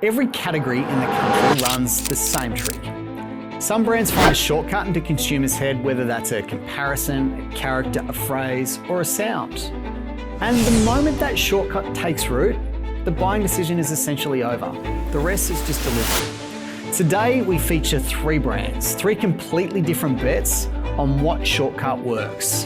Every category in the country runs the same trick. Some brands find a shortcut into consumers' head, whether that's a comparison, a character, a phrase, or a sound. And the moment that shortcut takes root, the buying decision is essentially over. The rest is just delivery. Today, we feature 3 brands, 3 completely different bets on what shortcut works.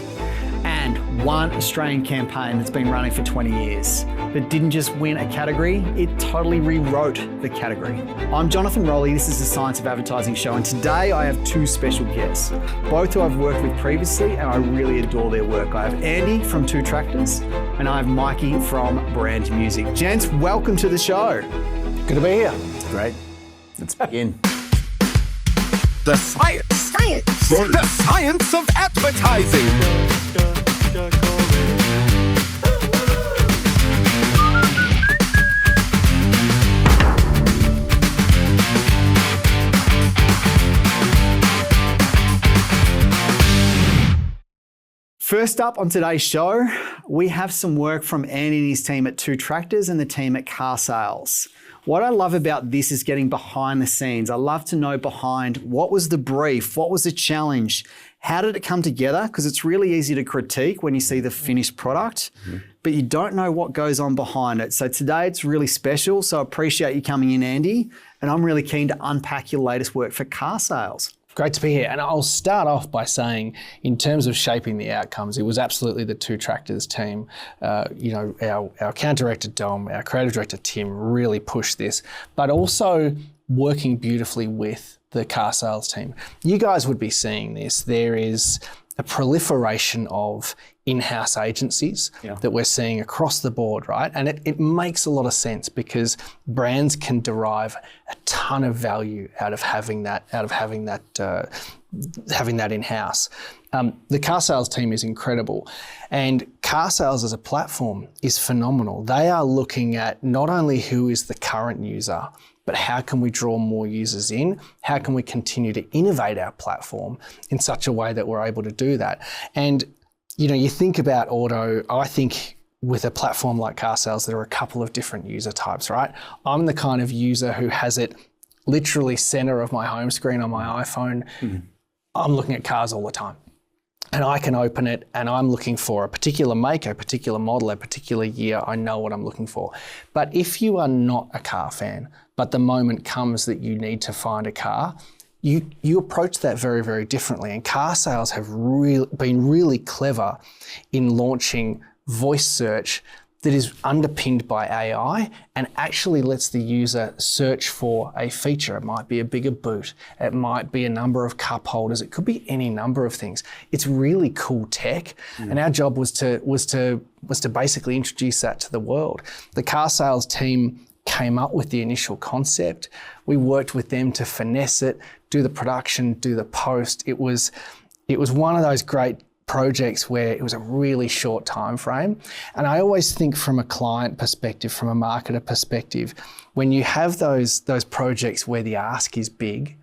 And 1 Australian campaign that's been running for 20 years that didn't just win a category, it totally rewrote the category. I'm Jonathan Rolley, this is the Science of Advertising show, and today I have 2 special guests, both who I've worked with previously and I really adore their work. I have Andy from 2 Tractors and I have Mikey from Brand Music. Gents, welcome to the show. Good to be here. Great. Let's begin. The science of advertising. First up on today's show, we have some work from Andy and his team at 2 Tractors and the team at Carsales. What I love about this is getting behind the scenes. I love to know behind what was the brief, what was the challenge, how did it come together? Because it's really easy to critique when you see the finished product, but you don't know what goes on behind it. So today it's really special. So I appreciate you coming in, Andy, and I'm really keen to unpack your latest work for Carsales. Great to be here. And I'll start off by saying, in terms of shaping the outcomes, it was absolutely the 2 Tractors team. Our account director, Dom, our creative director, Tim, really pushed this, but also working beautifully with the Carsales team. You guys would be seeing this. There is a proliferation of in-house agencies that we're seeing across the board, right? And it makes a lot of sense because brands can derive a ton of value out of having that in-house. The Carsales team is incredible, and Carsales as a platform is phenomenal. They are looking at not only who is the current user, but how can we draw more users in? How can we continue to innovate our platform in such a way that we're able to do that? And you think about auto, I think with a platform like Carsales, there are a couple of different user types, right? I'm the kind of user who has it literally center of my home screen on my iPhone. I'm looking at cars all the time. And I can open it and I'm looking for a particular make, a particular model, a particular year. I know what I'm looking for. But if you are not a car fan, but the moment comes that you need to find a car, you approach that very, very differently. And Carsales have been really clever in launching voice search that is underpinned by AI and actually lets the user search for a feature. It might be a bigger boot. It might be a number of cup holders. It could be any number of things. It's really cool tech. And our job was to basically introduce that to the world. The Carsales team came up with the initial concept. We worked with them to finesse it, do the production, do the post. It was one of those great projects where it was a really short time frame. And I always think from a client perspective, from a marketer perspective, when you have those projects where the ask is big,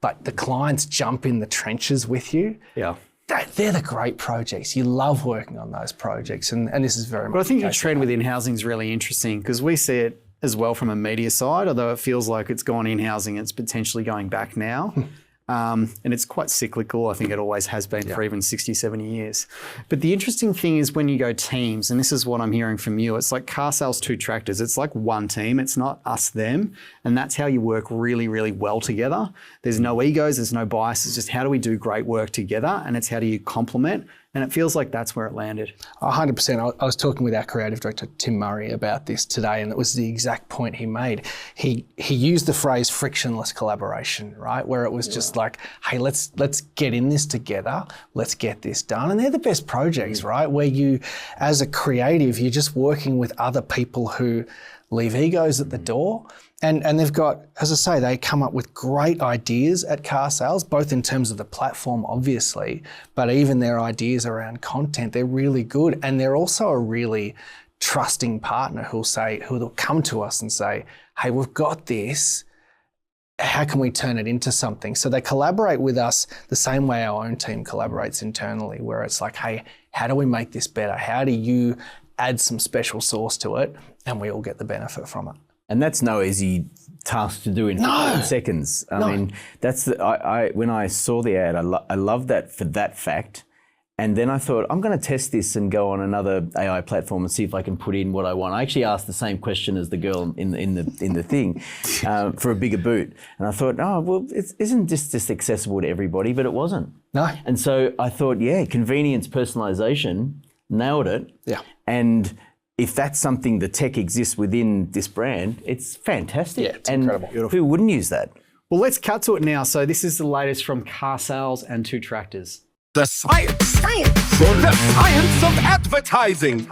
but the clients jump in the trenches with you, they're the great projects. You love working on those projects, and this is very much. But I think your trend with in-housing is really interesting because we see it as well from a media side, although it feels like it's gone in-housing, it's potentially going back now. And it's quite cyclical. I think it always has been for even 60, 70 years. But the interesting thing is when you go teams, and this is what I'm hearing from you, it's like Carsales 2 Tractors. It's like one team. It's not us, them. And that's how you work really, really well together. There's no egos. There's no bias. It's just how do we do great work together? And it's how do you complement? And it feels like that's where it landed. 100%. I was talking with our creative director, Tim Murray, about this today, and it was the exact point he made. He used the phrase frictionless collaboration, right? Where it was just like, hey, let's get in this together. Let's get this done. And they're the best projects, right? Where you, as a creative, you're just working with other people who leave egos at the door. And they've got, as I say, they come up with great ideas at Carsales, both in terms of the platform, obviously, but even their ideas around content, they're really good. And they're also a really trusting partner who'll come to us and say, hey, we've got this. How can we turn it into something? So they collaborate with us the same way our own team collaborates internally, where it's like, hey, how do we make this better? How do you add some special sauce to it? And we all get the benefit from it. And that's no easy task to do in 15 seconds. I mean, that's when I saw the ad, I loved that for that fact. And then I thought, I'm going to test this and go on another AI platform and see if I can put in what I want. I actually asked the same question as the girl in the thing for a bigger boot. And I thought, oh, well, isn't this just accessible to everybody? But it wasn't. No. And so I thought, yeah, convenience, personalization, nailed it. Yeah. And if that's something, the tech exists within this brand, it's fantastic. Yeah, it's incredible. Beautiful. Who wouldn't use that? Well, let's cut to it now. So this is the latest from carsales and 2Tractors. The science of advertising.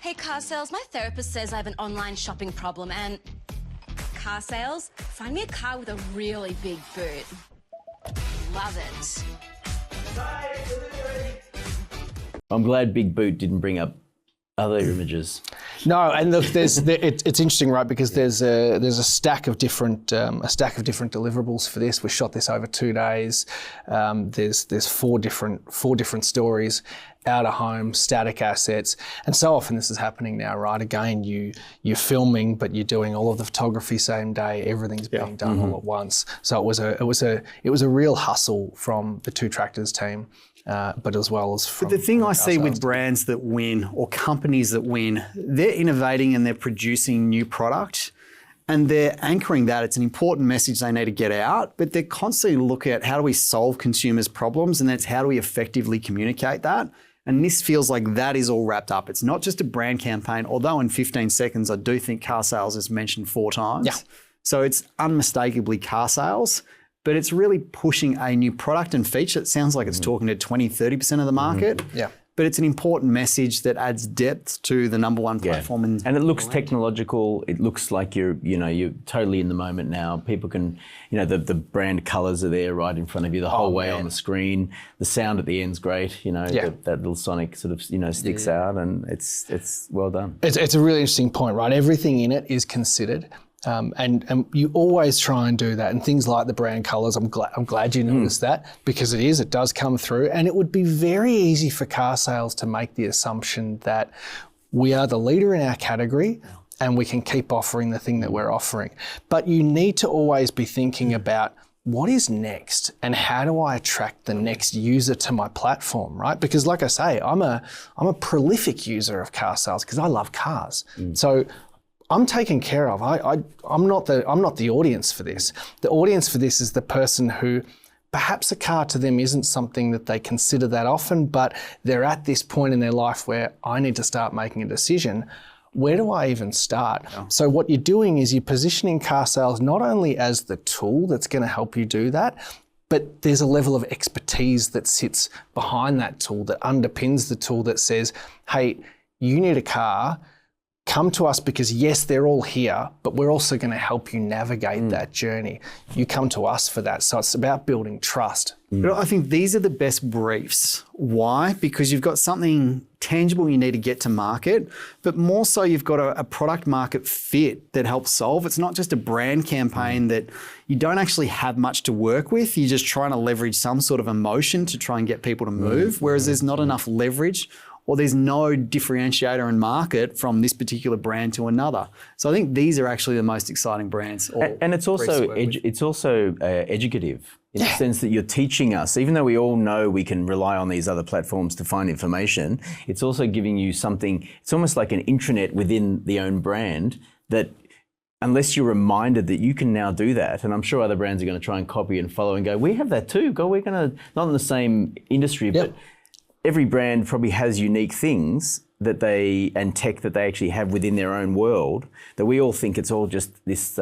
Hey, car sales, my therapist says I have an online shopping problem and car sales, find me a car with a really big boot. Love it. I'm glad Big Boot didn't bring up other images. No, and look, it's interesting, right? Because there's a stack of different deliverables for this. We shot this over 2 days. There's four different stories: out of home, static assets, and so often this is happening now, right? Again, you're filming, but you're doing all of the photography same day. Everything's being done all at once. So it was a real hustle from the 2Tractors team. But as well as from... But the thing I see with brands that win or companies that win, they're innovating and they're producing new product and they're anchoring that. It's an important message they need to get out, but they're constantly looking at how do we solve consumers' problems, and that's how do we effectively communicate that. And this feels like that is all wrapped up. It's not just a brand campaign, although in 15 seconds, I do think car sales is mentioned 4 times. Yeah. So it's unmistakably car sales, but it's really pushing a new product and feature. It sounds like it's talking to 20, 30% of the market. Yeah. But it's an important message that adds depth to the number one platform. And it looks technological. It looks like you're totally in the moment now. People can, the brand colours are there right in front of you the whole way on the screen. The sound at the end's great. That little sonic sort of, sticks out, and it's well done. It's a really interesting point, right? Everything in it is considered. And you always try and do that, and things like the brand colours. I'm glad you noticed that, because it does come through, and it would be very easy for car sales to make the assumption that we are the leader in our category and we can keep offering the thing that we're offering. But you need to always be thinking about what is next and how do I attract the next user to my platform, right? Because like I say, I'm a prolific user of car sales because I love cars. So I'm taken care of. I'm not the audience for this. The audience for this is the person who perhaps a car to them isn't something that they consider that often, but they're at this point in their life where I need to start making a decision. Where do I even start? Yeah. So what you're doing is you're positioning car sales not only as the tool that's going to help you do that, but there's a level of expertise that sits behind that tool, that underpins the tool, that says, hey, you need a car. Come to us because yes, they're all here, but we're also going to help you navigate that journey. You come to us for that. So it's about building trust. But I think these are the best briefs. Why? Because you've got something tangible you need to get to market, but more so you've got a product market fit that helps solve. It's not just a brand campaign that you don't actually have much to work with. You're just trying to leverage some sort of emotion to try and get people to move, whereas there's not enough leverage, or there's no differentiator in market from this particular brand to another. So I think these are actually the most exciting brands. And it's also educative in the sense that you're teaching us, even though we all know we can rely on these other platforms to find information, it's also giving you something, it's almost like an intranet within the own brand that unless you're reminded that you can now do that, and I'm sure other brands are going to try and copy and follow and go, we have that too, we're going to, not in the same industry, but every brand probably has unique things that and tech that they actually have within their own world that we all think it's all just this,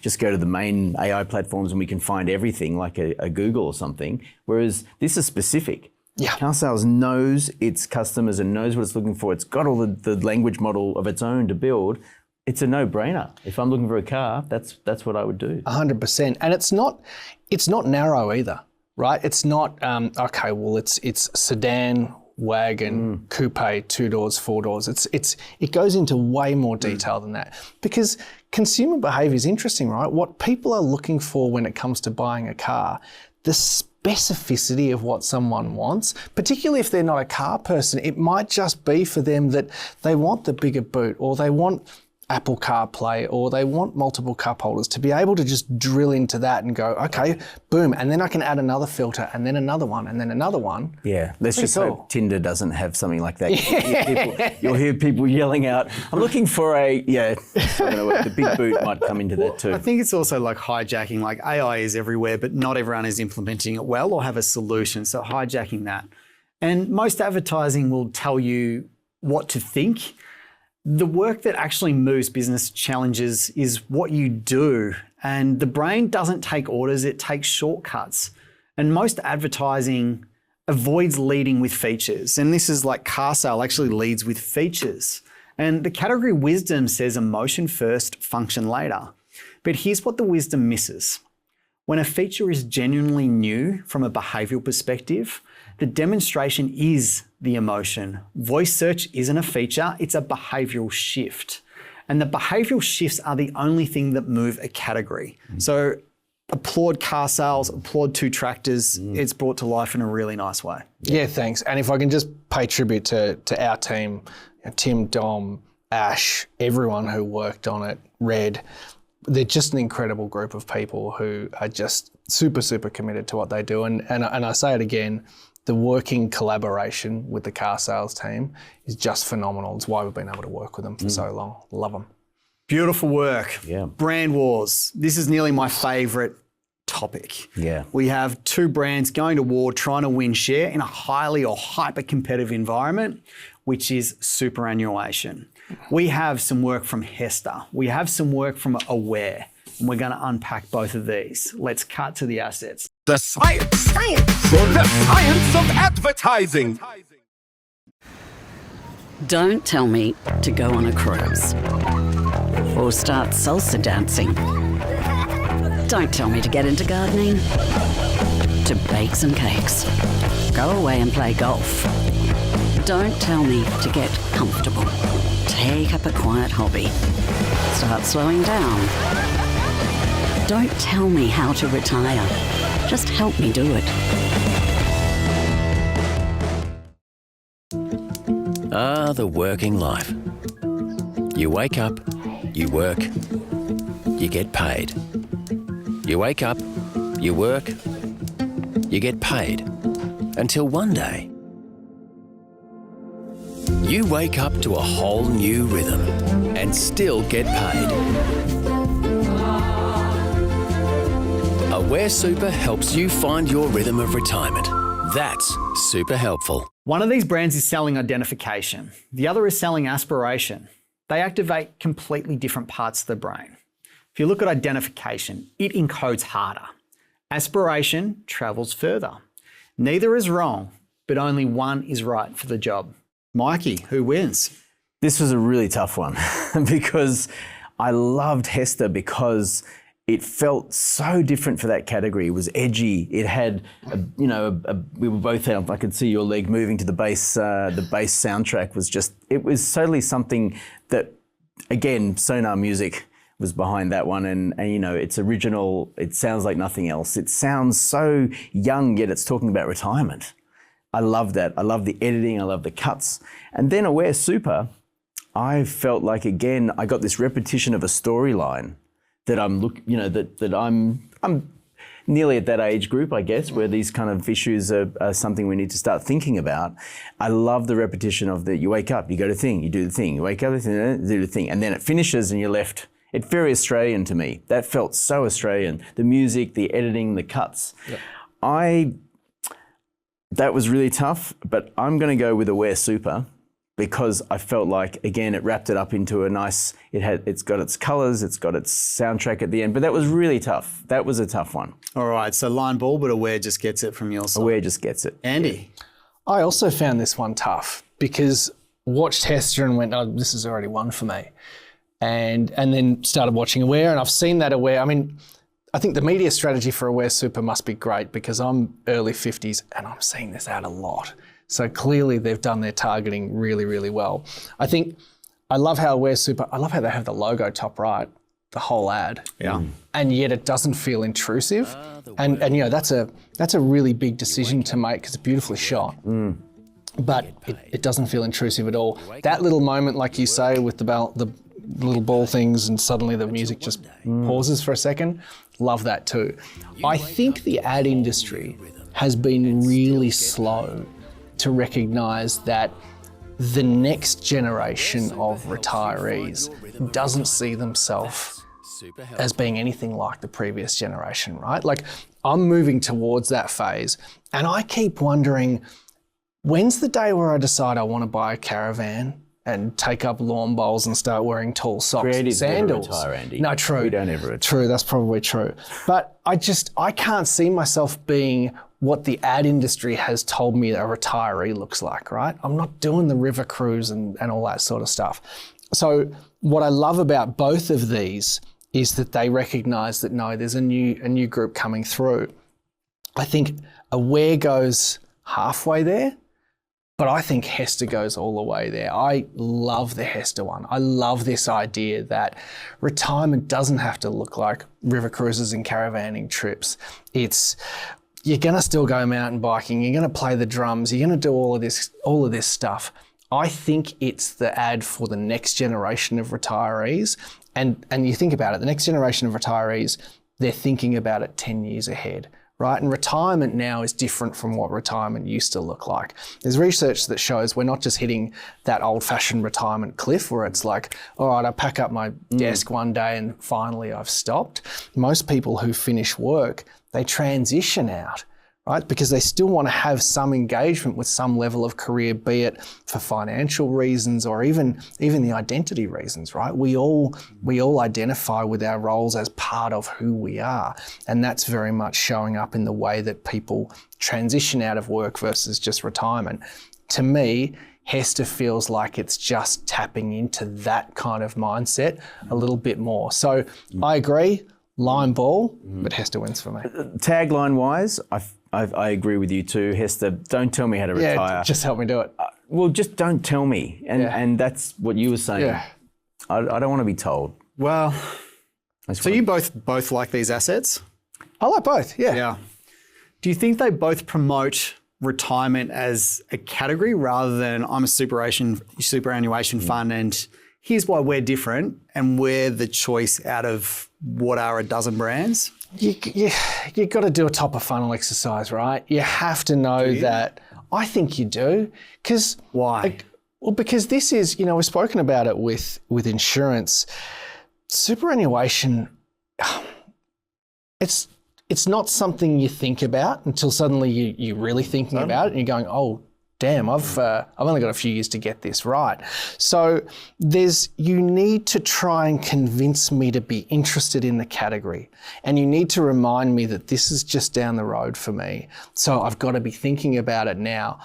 just go to the main AI platforms and we can find everything like a Google or something. Whereas this is specific. Yeah. Car sales knows its customers and knows what it's looking for. It's got all the language model of its own to build. It's a no-brainer. If I'm looking for a car, that's what I would do. 100%. And it's not narrow either. Right, it's not it's sedan, wagon, coupe, 2 doors, 4 doors. It goes into way more detail than that, because consumer behaviour is interesting, right? What people are looking for when it comes to buying a car, the specificity of what someone wants, particularly if they're not a car person, it might just be for them that they want the bigger boot, or they want Apple CarPlay, or they want multiple cup holders, to be able to just drill into that and go, okay, boom, and then I can add another filter and then another one and then another one. Yeah, let's Pretty just cool. hope Tinder doesn't have something like that. You'll hear people yelling out, I'm looking for I don't know, the big boot might come into that too. I think it's also like hijacking, like AI is everywhere, but not everyone is implementing it well or have a solution. So hijacking that. And most advertising will tell you what to think. The work that actually moves business challenges is what you do. And the brain doesn't take orders, it takes shortcuts. And most advertising avoids leading with features. And this is like carsale actually leads with features. And the category wisdom says emotion first, function later. But here's what the wisdom misses. When a feature is genuinely new from a behavioural perspective, the demonstration is the emotion. Voice search isn't a feature, it's a behavioural shift. And the behavioural shifts are the only thing that move a category. So applaud carsales, applaud Two Tractors. It's brought to life in a really nice way. Yeah, thanks. And if I can just pay tribute to our team, Tim, Dom, Ash, everyone who worked on it, Red, they're just an incredible group of people who are just super, super committed to what they do. And I say it again, the working collaboration with the carsales team is just phenomenal. It's why we've been able to work with them for so long. Love them. Beautiful work. Yeah. Brand wars. This is nearly my favourite topic. Yeah. We have two brands going to war, trying to win share in a highly or hyper competitive environment, which is superannuation. We have some work from Hesta. We have some work from Aware. And we're going to unpack both of these. Let's cut to the assets. The science. The science of advertising. Don't tell me to go on a cruise or start salsa dancing. Don't tell me to get into gardening, to bake some cakes, go away and play golf. Don't tell me to get comfortable, take up a quiet hobby, start slowing down. Don't tell me how to retire, just help me do it. The working life. You wake up, you work, you get paid. You wake up, you work, you get paid. Until one day, you wake up to a whole new rhythm and still get paid. Aware Super helps you find your rhythm of retirement. That's super helpful. One of these brands is selling identification. The other is selling aspiration. They activate completely different parts of the brain. If you look at identification, it encodes harder. Aspiration travels further. Neither is wrong, but only one is right for the job. Mikey, who wins? This was a really tough one because I loved Hesta because it felt so different for that category. It was edgy. It had, we were both out. I could see your leg moving to the bass. The bass soundtrack was just, it was totally something that, again, Sonar Music was behind that one. And it's original. It sounds like nothing else. It sounds so young, yet it's talking about retirement. I love that. I love the editing. I love the cuts. And then Aware Super, I felt like, again, I got this repetition of a storyline that I'm nearly at that age group, I guess, where these kind of issues are something we need to start thinking about. I love the repetition of you wake up, you go to thing, you do the thing, you wake up, you do the thing, and then it finishes and you're left. It's very Australian to me. That felt so Australian. The music, the editing, the cuts. Yep. That was really tough, but I'm going to go with Aware Super because I felt like, again, it wrapped it up into a nice, it's got its colours, it's got its soundtrack at the end, but that was really tough. That was a tough one. All right, so line ball, but Aware just gets it from your side. Aware just gets it. Andy? I also found this one tough because watched Hester and went, oh, this is already one for me. And then started watching Aware, and I've seen that Aware. I mean, I think the media strategy for Aware Super must be great because I'm early 50s and I'm seeing this out a lot. So clearly they've done their targeting really, really well. I love how Aware Super, I love how they have the logo top right, the whole ad. Yeah. And yet it doesn't feel intrusive. And that's a really big decision to make because it's beautifully shot. But it doesn't feel intrusive at all. That little moment, like you say, with the little ball things and suddenly the music just pauses for a second. Love that too. I think the ad industry has been really slow to recognise that the next generation of retirees doesn't see themselves as being anything like the previous generation, right? Like, I'm moving towards that phase and I keep wondering, when's the day where I decide I want to buy a caravan and take up lawn bowls and start wearing tall socks and sandals? Retire, Andy. No, true. We don't ever retire. True, that's probably true. But I can't see myself being what the ad industry has told me a retiree looks like, right? I'm not doing the river cruise and all that sort of stuff. So what I love about both of these is that they recognise that no, there's a new group coming through. I think Aware goes halfway there, but I think Hesta goes all the way there. I love the Hesta one. I love this idea that retirement doesn't have to look like river cruises and caravanning trips. You're going to still go mountain biking, you're going to play the drums, you're going to do all of this stuff. I think it's the ad for the next generation of retirees. And you think about it, the next generation of retirees, they're thinking about it 10 years ahead, right? And retirement now is different from what retirement used to look like. There's research that shows we're not just hitting that old-fashioned retirement cliff where it's like, all right, I pack up my desk one day and finally I've stopped. Most people who finish work, they transition out, right? Because they still want to have some engagement with some level of career, be it for financial reasons or even the identity reasons, right? We all identify with our roles as part of who we are. And that's very much showing up in the way that people transition out of work versus just retirement. To me, Hesta feels like it's just tapping into that kind of mindset a little bit more. So I agree, line ball, but Hesta wins for me. Tagline wise, I agree with you too, Hesta. Don't tell me how to retire. Yeah, just help me do it. Well, just don't tell me. And that's what you were saying. Yeah. I don't want to be told. Well, so you both like these assets? I like both, yeah. Yeah. Do you think they both promote retirement as a category rather than I'm a superannuation fund and here's why we're different and we're the choice out of what are a dozen brands? You got to do a top of funnel exercise, right? You have to know that. I think you do. Why? Because this is, we've spoken about it with insurance. Superannuation, it's not something you think about until suddenly you're really thinking about it and you're going, oh, damn, I've only got a few years to get this right. So you need to try and convince me to be interested in the category. And you need to remind me that this is just down the road for me. So I've got to be thinking about it now.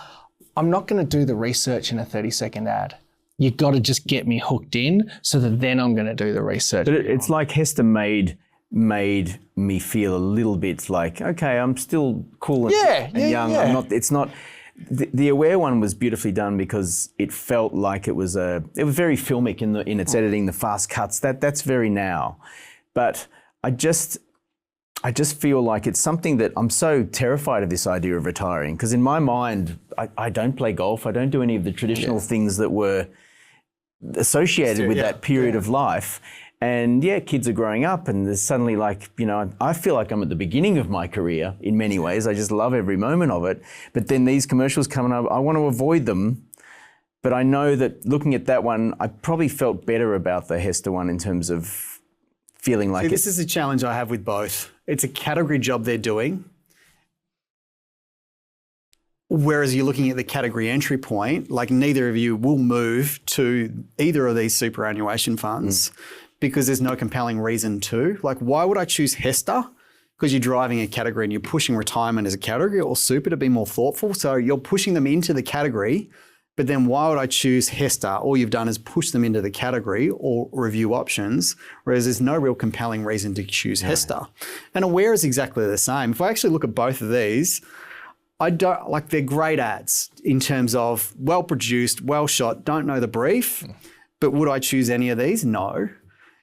I'm not going to do the research in a 30-second ad. You've got to just get me hooked in so that then I'm going to do the research. But it's like Hesta made me feel a little bit like, okay, I'm still cool and young. Yeah. It's not. The Aware one was beautifully done because it felt like it was very filmic in its editing, the fast cuts. That's very now, but I just feel like it's something that I'm so terrified of this idea of retiring because in my mind I don't play golf. I don't do any of the traditional things that were associated with that period of life. And kids are growing up and there's suddenly like, I feel like I'm at the beginning of my career in many ways. I just love every moment of it. But then these commercials come and I want to avoid them. But I know that looking at that one, I probably felt better about the Hesta one in terms of feeling like this is a challenge I have with both. It's a category job they're doing. Whereas you're looking at the category entry point, like neither of you will move to either of these superannuation funds. Because there's no compelling reason to. Like, why would I choose Hesta? Because you're driving a category and you're pushing retirement as a category, or super to be more thoughtful. So you're pushing them into the category, but then why would I choose Hesta? All you've done is push them into the category or review options, whereas there's no real compelling reason to choose Hesta. And Aware is exactly the same. If I actually look at both of these, they're great ads in terms of well produced, well shot, don't know the brief, but would I choose any of these? No.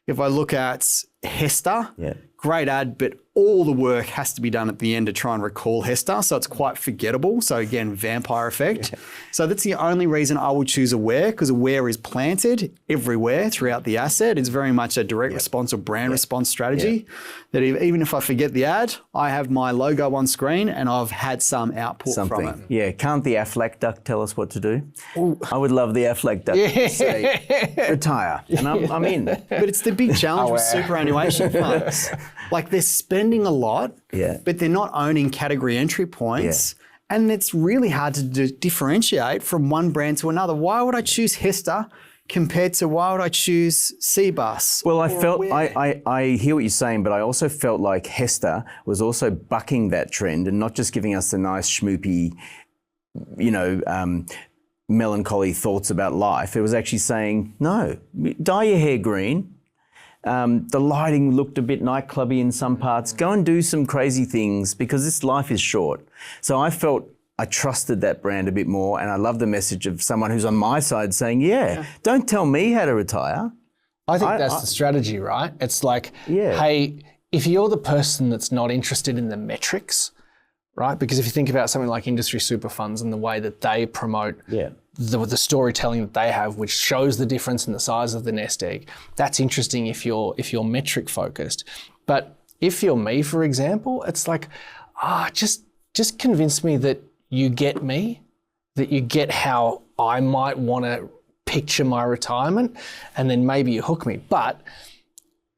If I look at Hesta. Yeah. Great ad, but all the work has to be done at the end to try and recall Hesta. So it's quite forgettable. So again, vampire effect. Yeah. So that's the only reason I would choose Aware, because Aware is planted everywhere throughout the asset. It's very much a direct response or brand response strategy that even if I forget the ad, I have my logo on screen and I've had some output from it. Yeah, can't the Affleck duck tell us what to do? Ooh. I would love the Affleck duck to say, retire, and I'm in. But it's the big challenge with superannuation funds. Like they're spending a lot, but they're not owning category entry points. Yeah. And it's really hard to differentiate from one brand to another. Why would I choose Hesta compared to why would I choose Cbus? Well, I hear what you're saying, but I also felt like Hesta was also bucking that trend and not just giving us the nice schmoopy, melancholy thoughts about life. It was actually saying, no, dye your hair green. The lighting looked a bit nightclubby in some parts. Go and do some crazy things because this life is short. So I felt I trusted that brand a bit more, and I love the message of someone who's on my side saying, don't tell me how to retire. I think that's the strategy, right? It's like, hey, if you're the person that's not interested in the metrics, right? Because if you think about something like industry super funds and the way that they promote the storytelling that they have, which shows the difference in the size of the nest egg, that's interesting if you're metric focused. But if you're me, for example, it's like, just convince me that you get me, that you get how I might want to picture my retirement, and then maybe you hook me. But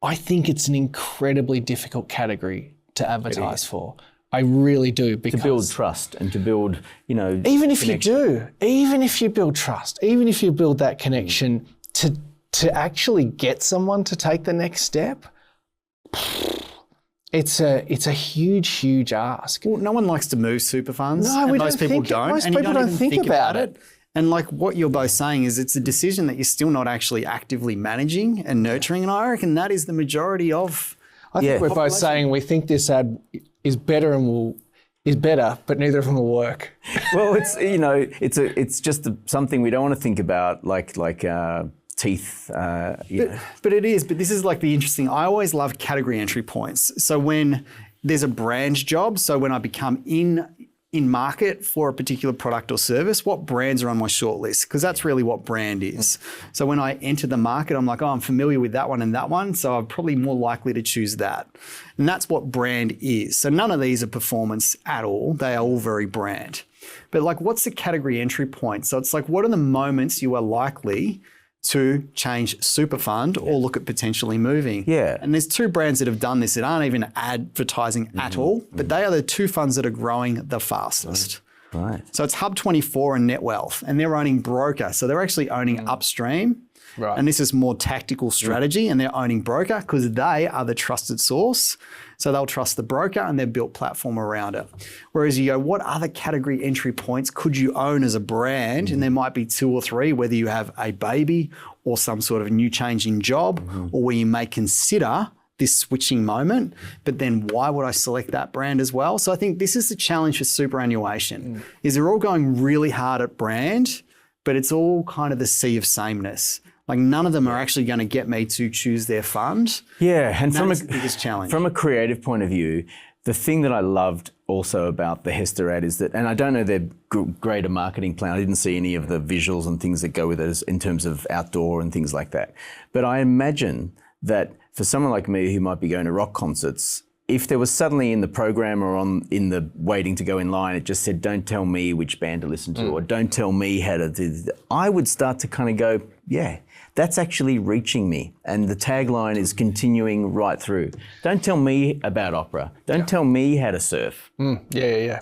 I think it's an incredibly difficult category to advertise for. I really do, because to build trust and to build, even if you build trust, even if you build that connection to actually get someone to take the next step, it's a huge ask. Well, no one likes to move super funds. No, most people don't. Most people don't think about it. And like what you're both saying is it's a decision that you're still not actually actively managing and nurturing. And I reckon that is the majority of. I think we're both saying we think this ad is better is better, but neither of them will work. Well, it's just something we don't want to think about, like teeth. But it is. But this is like the interesting. I always love category entry points. So when there's a brand job, so when I become in market for a particular product or service, what brands are on my shortlist? Because that's really what brand is. So when I enter the market, I'm like, I'm familiar with that one and that one, so I'm probably more likely to choose that. And that's what brand is. So none of these are performance at all. They are all very brand. But like, what's the category entry point? So it's like, what are the moments you are likely to change super fund or look at potentially moving? Yeah. And there's two brands that have done this that aren't even advertising at all, but they are the two funds that are growing the fastest. Right. So it's Hub24 and Net Wealth, and they're owning broker. So they're actually owning upstream. Right. And this is more tactical strategy, and they're owning broker because they are the trusted source. So they'll trust the broker and they've built platform around it. Whereas you go, what other category entry points could you own as a brand? And there might be two or three, whether you have a baby or some sort of a new changing job, or where you may consider this switching moment, but then why would I select that brand as well? So I think this is the challenge for superannuation, is they're all going really hard at brand, but it's all kind of the sea of sameness. Like none of them are actually going to get me to choose their fund. Yeah, and that's the biggest challenge. From a creative point of view, the thing that I loved also about the Hesta ad is that, and I don't know their greater marketing plan, I didn't see any of the visuals and things that go with it in terms of outdoor and things like that. But I imagine that for someone like me who might be going to rock concerts, if there was suddenly in the program or in the waiting to go in line, it just said, don't tell me which band to listen to or don't tell me how to do that, I would start to kind of go, yeah, that's actually reaching me. And the tagline is continuing right through. Don't tell me about opera. Don't tell me how to surf. Yeah,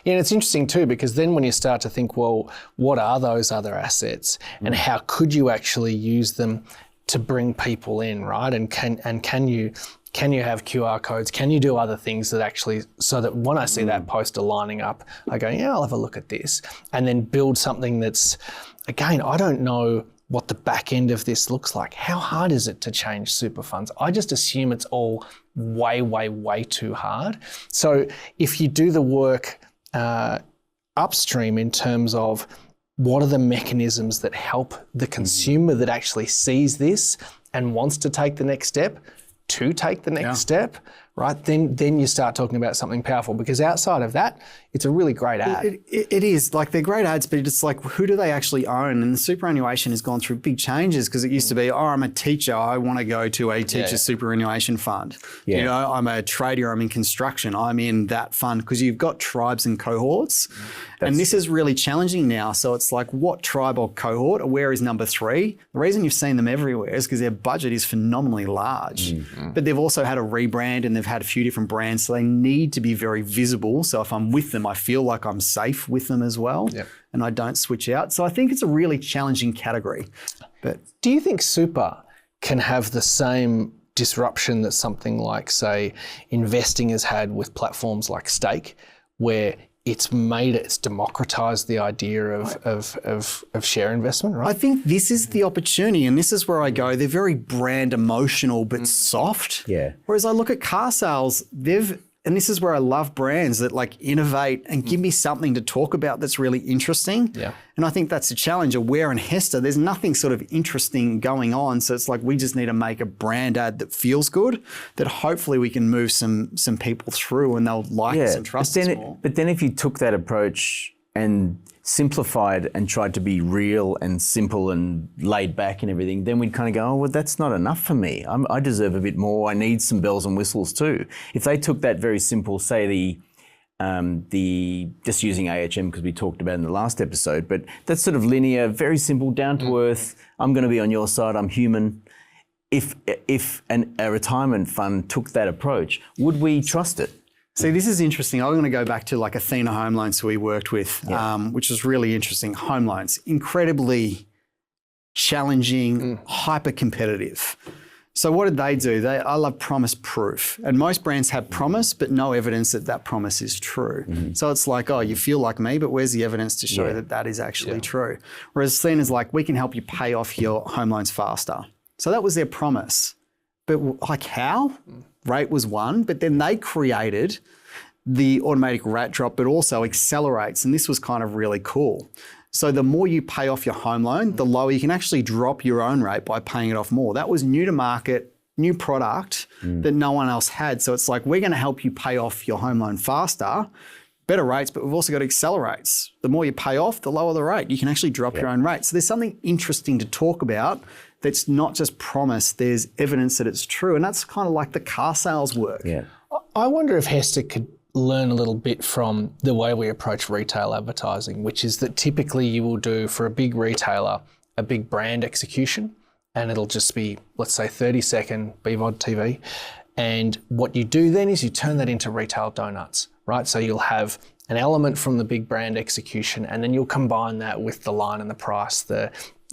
and it's interesting too, because then when you start to think, well, what are those other assets and how could you actually use them to bring people in, right? And can you have QR codes? Can you do other things that actually, so that when I see that poster lining up, I go, yeah, I'll have a look at this, and then build something that's, again, I don't know what the back end of this looks like. How hard is it to change super funds? I just assume it's all way too hard. So if you do the work upstream in terms of what are the mechanisms that help the consumer that actually sees this and wants to take the next step, to take the next step, right, then you start talking about something powerful, because outside of that, it's a really great ad. It is. Like, they're great ads, but it's like, who do they actually own? And the superannuation has gone through big changes, because it used to be, I'm a teacher, I want to go to a teacher's superannuation fund. Yeah. You know, I'm a trader, I'm in construction, I'm in that fund, because you've got tribes and cohorts. And this is really challenging now. So it's like, what tribe or cohort? Aware is number 3. The reason you've seen them everywhere is because their budget is phenomenally large. But they've also had a rebrand, and they've had a few different brands, so they need to be very visible. So if I'm with them, I feel like I'm safe with them as well, and I don't switch out. So I think it's a really challenging category. But do you think super can have the same disruption that something like, say, investing has had with platforms like Stake, where it's democratized the idea of share investment, right? I think this is the opportunity, and this is where I go. They're very brand emotional but soft. Yeah. Whereas I look at car sales, and this is where I love brands that like innovate and give me something to talk about that's really interesting. Yeah. And I think that's a challenge. Aware and Hesta, there's nothing sort of interesting going on. So it's like, we just need to make a brand ad that feels good, that hopefully we can move some people through, and they'll like us and trust us more. But then if you took that approach and simplified and tried to be real and simple and laid back and everything, then we'd kind of go, oh, well, that's not enough for me. I deserve a bit more. I need some bells and whistles too. If they took that very simple, say the just using AHM because we talked about it in the last episode, but that's sort of linear, very simple, down to earth. I'm going to be on your side. I'm human. If a retirement fund took that approach, would we trust it? See, this is interesting. I'm going to go back to like Athena Home Loans, who we worked with, which was really interesting. Home loans, incredibly challenging, hyper competitive. So what did they do? I love promise proof. And most brands have promise, but no evidence that that promise is true. So it's like, oh, you feel like me, but where's the evidence to show that that is actually true? Whereas Athena's like, we can help you pay off your home loans faster. So that was their promise. But like, how? Rate was one, but then they created the automatic rate drop, but also accelerates. And this was kind of really cool. So the more you pay off your home loan, the lower you can actually drop your own rate by paying it off more. That was new to market, new product that no one else had. So it's like, we're going to help you pay off your home loan faster, better rates, but we've also got accelerates. The more you pay off, the lower the rate. You can actually drop your own rate. So there's something interesting to talk about that's not just promise, there's evidence that it's true. And that's kind of like the car sales work. Yeah. I wonder if Hesta could learn a little bit from the way we approach retail advertising, which is that typically you will do for a big retailer, a big brand execution, and it'll just be, let's say, 30-second BVOD TV. And what you do then is you turn that into retail donuts, right? So you'll have an element from the big brand execution, and then you'll combine that with the line and the price,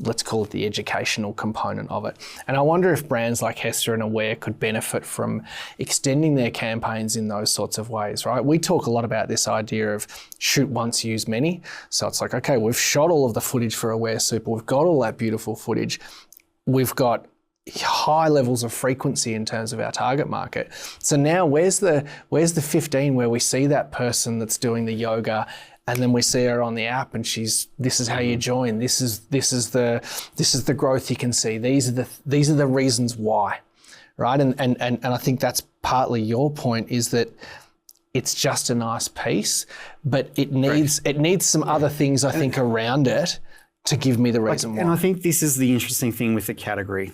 let's call it the educational component of it. And I wonder if brands like Hesta and Aware could benefit from extending their campaigns in those sorts of ways, right? We talk a lot about this idea of shoot once, use many. So it's like, okay, we've shot all of the footage for Aware Super. We've got all that beautiful footage. We've got high levels of frequency in terms of our target market. So now where's the 15 where we see that person that's doing the yoga, and then we see her on the app, and this is how you join. This is the growth you can see. These are the reasons why, right? And I think that's partly your point, is that it's just a nice piece, but it needs some other things, I think, around it to give me the reason why. And I think this is the interesting thing with the category.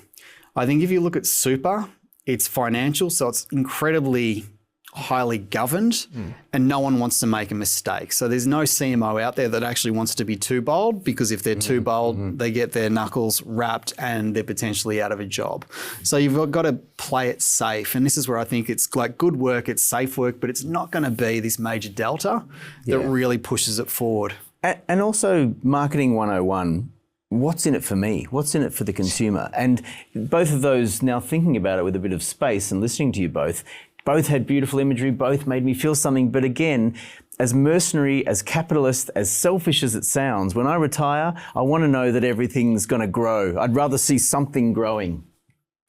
I think if you look at super, it's financial, so it's incredibly highly governed, and no one wants to make a mistake. So there's no CMO out there that actually wants to be too bold, because if they're too bold, they get their knuckles wrapped and they're potentially out of a job. So you've got to play it safe. And this is where I think it's like good work, it's safe work, but it's not going to be this major delta that really pushes it forward. And also marketing 101, what's in it for me? What's in it for the consumer? And both of those, now thinking about it with a bit of space and listening to you both had beautiful imagery, both made me feel something. But again, as mercenary, as capitalist, as selfish as it sounds, when I retire, I want to know that everything's going to grow. I'd rather see something growing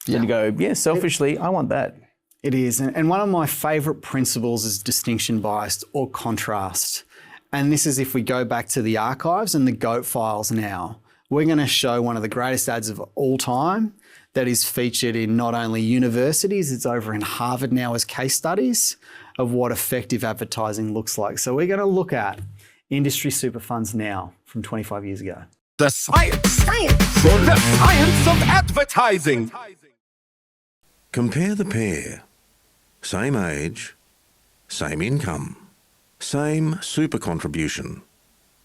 than to go, selfishly, I want that. It is. And one of my favourite principles is distinction biased or contrast. And this is if we go back to the archives and the GOAT files now. We're going to show one of the greatest ads of all time that is featured in not only universities, it's over in Harvard now as case studies of what effective advertising looks like. So we're going to look at industry super funds now from 25 years ago. The science. The science of advertising. Compare the pair. Same age, same income, same super contribution.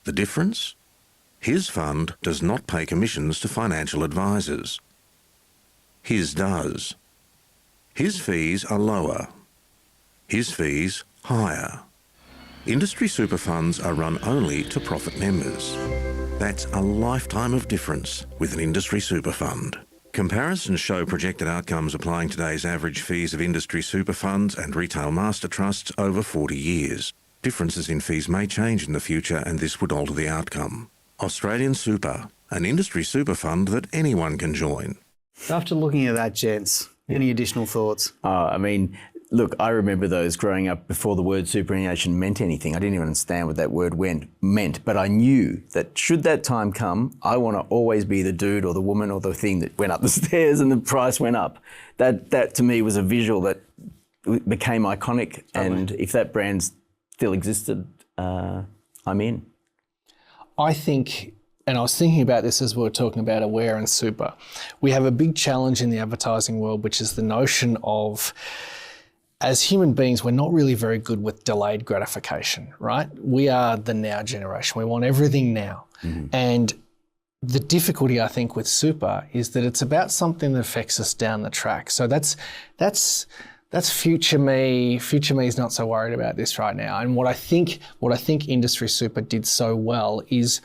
The difference? His fund does not pay commissions to financial advisors. His does. His fees are lower. His fees higher. Industry super funds are run only to profit members. That's a lifetime of difference with an industry super fund. Comparisons show projected outcomes applying today's average fees of industry super funds and retail master trusts over 40 years. Differences in fees may change in the future, and this would alter the outcome. Australian Super, an industry super fund that anyone can join. After looking at that, gents, any additional thoughts? I mean, look, I remember those growing up before the word superannuation meant anything. I didn't even understand what that word meant, but I knew that should that time come, I want to always be the dude or the woman or the thing that went up the stairs and the price went up. That to me was a visual that became iconic, and if that brand still existed, I'm in. I think, and I was thinking about this as we were talking about Aware and Super, we have a big challenge in the advertising world, which is the notion of, as human beings, we're not really very good with delayed gratification, right? We are the now generation. We want everything now. And the difficulty, I think, with super is that it's about something that affects us down the track. So that's future me. Future me is not so worried about this right now. And what I think industry super did so well is,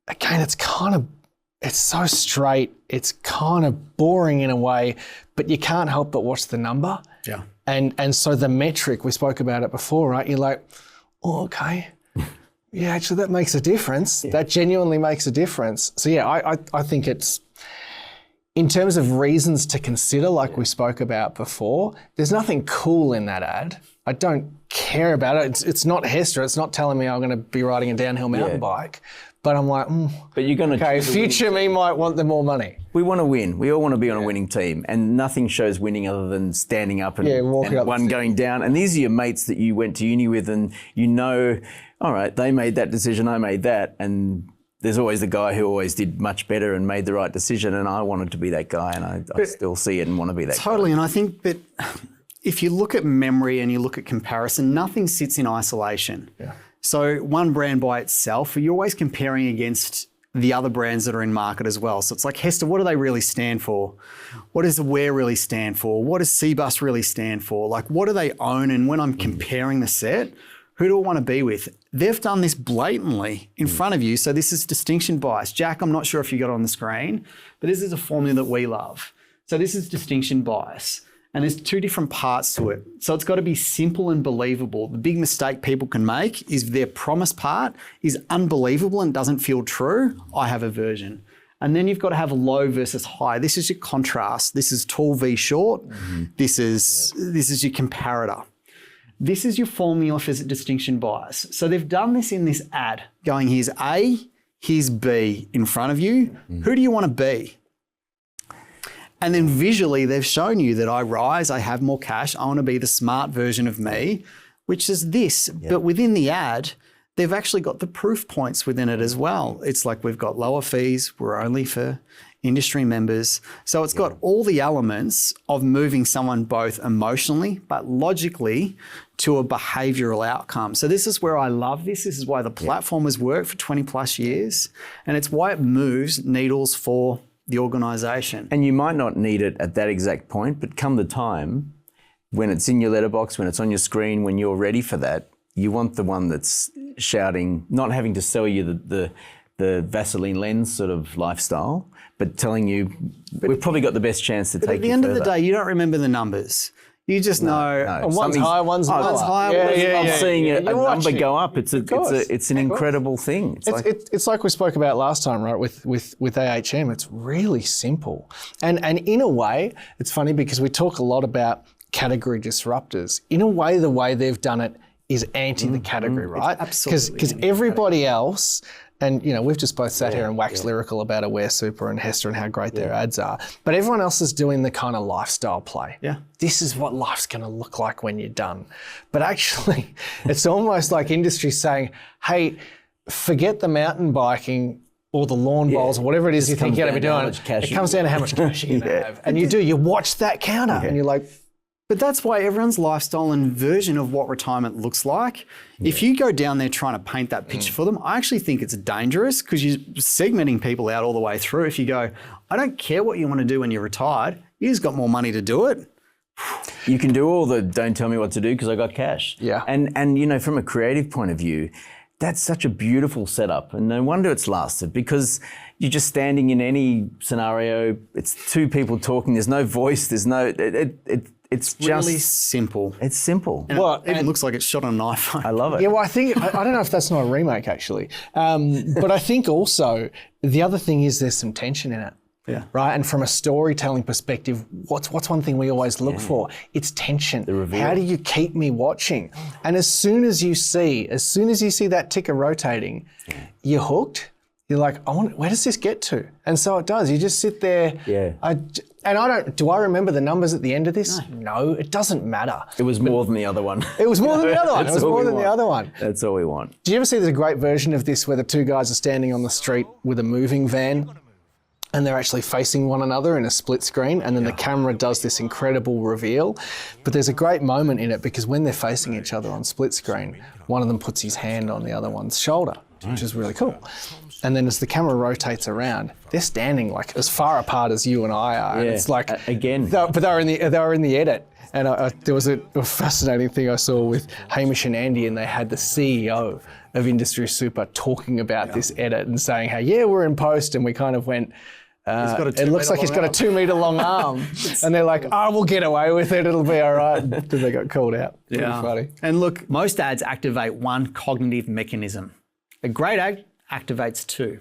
again, it's so straight, it's kind of boring in a way, but you can't help but watch the number. Yeah. And so the metric, we spoke about it before, right? You're like, oh, okay. Yeah, actually that makes a difference. Yeah. That genuinely makes a difference. So yeah, I think it's, in terms of reasons to consider, like we spoke about before, there's nothing cool in that ad. I don't care about it. It's not Hesta. It's not telling me I'm going to be riding a downhill mountain bike. But I'm like, but you're going to. Okay, future me might want the more money. We want to win. We all want to be on a winning team, and nothing shows winning other than standing up and one going down. And these are your mates that you went to uni with, and you know, all right, they made that decision, I made that, and there's always the guy who always did much better and made the right decision, and I wanted to be that guy, and I still see it and want to be that guy. Totally, and I think that if you look at memory and you look at comparison, nothing sits in isolation. Yeah. So one brand by itself, you're always comparing against the other brands that are in market as well. So it's like, Hesta, what do they really stand for? What does Aware really stand for? What does Cbus really stand for? Like, what do they own? And when I'm comparing the set, who do I want to be with? They've done this blatantly in front of you. So this is distinction bias. Jack, I'm not sure if you got it on the screen, but this is a formula that we love. So this is distinction bias. And there's two different parts to it. So it's got to be simple and believable. The big mistake people can make is their promise part is unbelievable and doesn't feel true. I have a version. And then you've got to have low versus high. This is your contrast. This is tall v short. This is your comparator. This is your formula for distinction bias. So they've done this in this ad, going here's A, here's B in front of you. Who do you want to be? And then visually, they've shown you that I rise, I have more cash, I want to be the smart version of me, which is this. Yep. But within the ad, they've actually got the proof points within it as well. It's like we've got lower fees, we're only for industry members. So it's got all the elements of moving someone both emotionally, but logically to a behavioural outcome. So this is where I love this. This is why the platform has worked for 20 plus years. And it's why it moves needles for the organisation. And you might not need it at that exact point, but come the time when it's in your letterbox, when it's on your screen, when you're ready for that, you want the one that's shouting, not having to sell you the Vaseline lens sort of lifestyle, but telling you we've probably got the best chance to take you at the end of the day, you don't remember the numbers. You just know one's high, one's lower. One's high, I'm seeing a number go up. It's an incredible thing. It's like we spoke about last time, right? With AHM, it's really simple, and in a way, it's funny because we talk a lot about category disruptors. In a way, the way they've done it is anti the category, right? Absolutely. Because everybody else And, you know, we've just both sat here and waxed lyrical about Aware Super and Hesta and how great their ads are. But everyone else is doing the kind of lifestyle play. Yeah. This is what life's going to look like when you're done. But actually, it's almost like industry saying, hey, forget the mountain biking or the lawn bowls or whatever it is you think you're going to be doing. It comes down to how much cash you're going to have. And you watch that counter and you're like, But that's why everyone's lifestyle and version of what retirement looks like. If you go down there trying to paint that picture for them, I actually think it's dangerous because you're segmenting people out all the way through. If you go, I don't care what you want to do when you're retired, you just got more money to do it. You can do all the don't tell me what to do because I got cash. Yeah. And you know, from a creative point of view, that's such a beautiful setup. And no wonder it's lasted because you're just standing in any scenario. It's two people talking. There's no voice. There's no, it's just Really simple. It's simple. And it even looks like it's shot on an iPhone. I love it. yeah, well, I think, I don't know if that's not a remake actually. But I think also the other thing is there's some tension in it. Yeah. Right. And from a storytelling perspective, what's one thing we always look for? It's tension. The reveal. How do you keep me watching? And as soon as you see that ticker rotating, you're hooked. You're like, where does this get to? And so it does. You just sit there. Yeah. Do I remember the numbers at the end of this? No, it doesn't matter. It was more than the other one. It was more than the other one. It That's was all more we than the want. other one. That's all we want. Do you ever see there's a great version of this where the two guys are standing on the street with a moving van and they're actually facing one another in a split screen, and then the camera does this incredible reveal? But there's a great moment in it because when they're facing each other on split screen, one of them puts his hand on the other one's shoulder, which is really cool. And then as the camera rotates around, they're standing like as far apart as you and I are. And it's like again. but they were in the edit. And there was a fascinating thing I saw with Hamish and Andy, and they had the CEO of Industry Super talking about this edit and saying how, we're in post, and we kind of went, it looks like he's got a 2 metre long arm. And they're like, we'll get away with it, it'll be all right. Then they got called out. Pretty funny. And look, most ads activate one cognitive mechanism. A great ad activates two.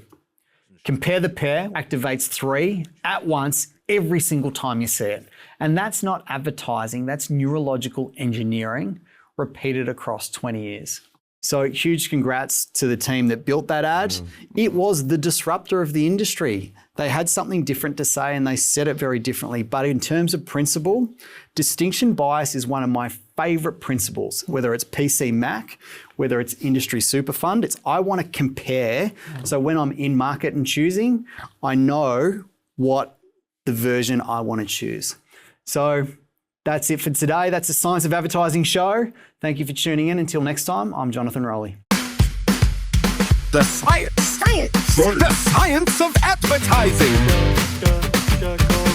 Compare the pair activates three at once every single time you see it. And that's not advertising, that's neurological engineering repeated across 20 years. So huge congrats to the team that built that ad. It was the disruptor of the industry. They had something different to say and they said it very differently. But in terms of principle, distinction bias is one of my favorite principles, whether it's PC Mac, whether it's Industry Super Fund. It's I want to compare. So when I'm in market and choosing, I know what the version I want to choose. So that's it for today. That's the Science of Advertising show. Thank you for tuning in. Until next time, I'm Jonathan Rolley. The science of advertising.